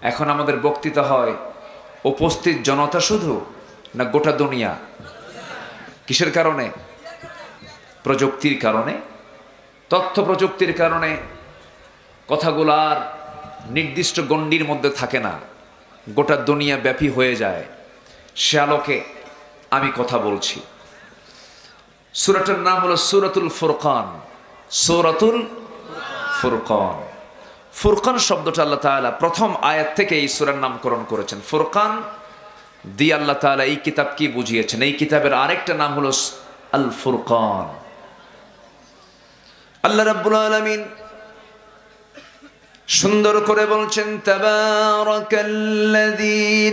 এখন আমাদের বক্তৃতা হয় উপস্থিত জনতা শুধু না গোটা দুনিয়া? কিসের কারণে? প্রযুক্তির কারণে, তথ্য প্রযুক্তির কারণে কথাগুলো আর নির্দিষ্ট গণ্ডির মধ্যে থাকে না, গোটা দুনিয়া ব্যাপী হয়ে যায়। সে আলোকে আমি কথা বলছি। সূরাটার নাম হলো সূরাতুল ফুরকান। সূরাতুল ফুরকান। ফুরকান শব্দটা আল্লাহ তাআলা প্রথম আয়াত থেকে এই সূরার নামকরণ করেছেন। ফুরকান দিয়ে আল্লাহ তাআলা এই কিতাব কি বুঝিয়েছেন? এই কিতাবের আরেকটা নাম হলো আল ফুরকান। আল্লাহ রাব্বুল আলামিন সুন্দর করে বলছেন, তাবারাকাল্লাযী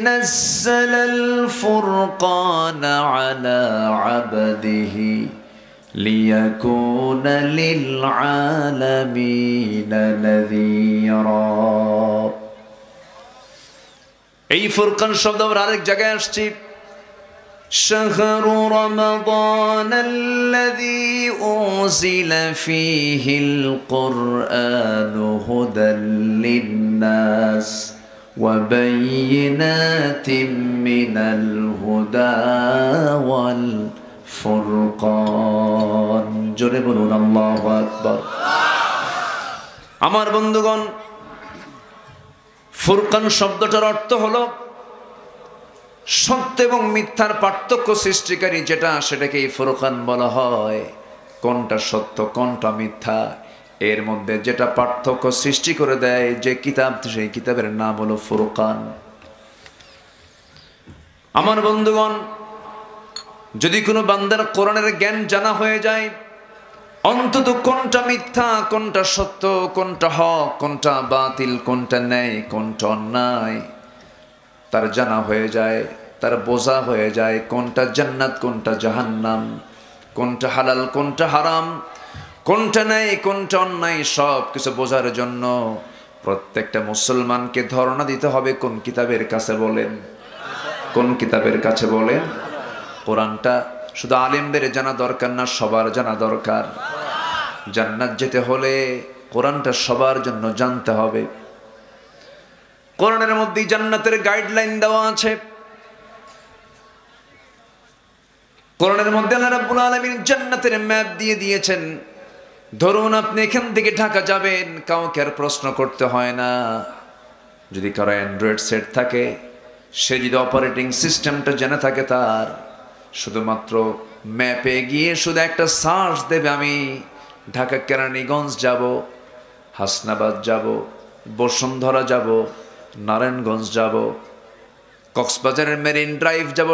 নাযালাল ফুরকানা আলা আবদিহি লিয়াকুনা লিল আলামিনা নাযীরা। এই ফুরকান শব্দ আমরা আরেক জায়গায় আসছি। শাহরু রমাদানাল্লাযী উনজিলা ফীহিল কুরআনু হুদাল লিন্নাস ওয়া বায়িনাতিম মিনাল হুদা ওয়াল ফুরকান। জোরে বলুন আল্লাহু আকবার। আমার বন্ধুগণ, ফুরকান শব্দটার অর্থ হলো সত্য এবং মিথ্যার পার্থক্য সৃষ্টিকারী যেটা, সেটাকেই ফুরকান বলা হয়। কোনটা সত্য কোনটা মিথ্যা এর মধ্যে যেটা পার্থক্য সৃষ্টি করে দেয় যে কিতাব, সেই কিতাবের নাম হলো ফুরকান। আমার বন্ধুগণ, যদি কোনো বান্দার কোরআনের জ্ঞান জানা হয়ে যায়, অন্তত কোনটা মিথ্যা কোনটা সত্য, কোনটা হক কোনটা বাতিল, কোনটা ন্যায় কোনটা অন্যায় তার জানা হয়ে যায়, তার বোঝা হয়ে যায়। কোনটা জান্নাত কোনটা জাহান্নাম, কোনটা হালাল কোনটা হারাম, কোনটা ন্যায় কোনটা অন্যায়, সব কিছু বোঝার জন্য প্রত্যেকটা মুসলমানকে ধারণা দিতে হবে কোন কিতাবের কাছে বলেন, কোন কিতাবের কাছে বলেন। কোরআনটা শুধু আলেমদের জানা দরকার না, সবার জানা দরকার। জান্নাত যেতে হলে কোরআনটা সবার জন্য জানতে হবে। কোরআনের মধ্যে জান্নাতের গাইডলাইন দেওয়া আছে। কোরআনের মধ্যে আল্লাহ রাব্বুল আলামিন জান্নাতের ম্যাপ দিয়ে দিয়েছেন। ধরুন আপনি এখান থেকে ঢাকা যাবেন, কাউকে আর প্রশ্ন করতে হয় না। যদি কারো অ্যান্ড্রয়েড সেট থাকে, সে যদি অপারেটিং সিস্টেমটা জেনে থাকে, তার শুধুমাত্র ম্যাপে গিয়ে শুধু একটা সার্চ দেবে, আমি ঢাকা কেরানীগঞ্জ যাব, হাসনাবাদ যাব, বসুন্ধরা যাব, নারায়ণগঞ্জ যাব, কক্সবাজারের মেরিন ড্রাইভ যাব,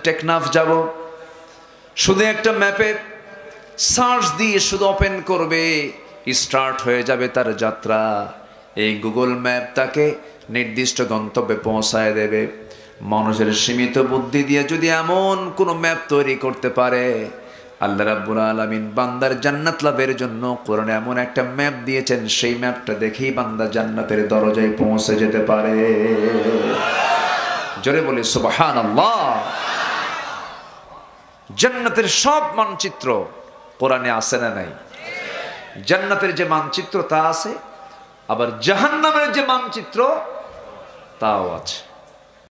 টেকনাফ যাব। শুধু একটা ম্যাপে সার্চ দিয়ে শুধু ওপেন করবে, স্টার্ট হয়ে যাবে তার যাত্রা। এই গুগল ম্যাপ তাকে নির্দিষ্ট গন্তব্যে পৌঁছায় দেবে। মানুষের সীমিত বুদ্ধি দিয়ে যদি এমন কোনো ম্যাপ তৈরি করতে পারে, আল্লাহ রাব্বুল আলামিন বান্দার জান্নাত লাভের জন্য কোরআনে এমন একটা ম্যাপ দিয়েছেন, সেই ম্যাপটা দেখেই বান্দা জান্নাতের দরজায় পৌঁছে যেতে পারে। জোরে বলি সুবহানাল্লাহ। জান্নাতের সব মানচিত্র কোরআনে আছে না নাই? জান্নাতের যে মানচিত্র তা আছে, আবার জাহান্নামের যে মানচিত্র তাও আছে।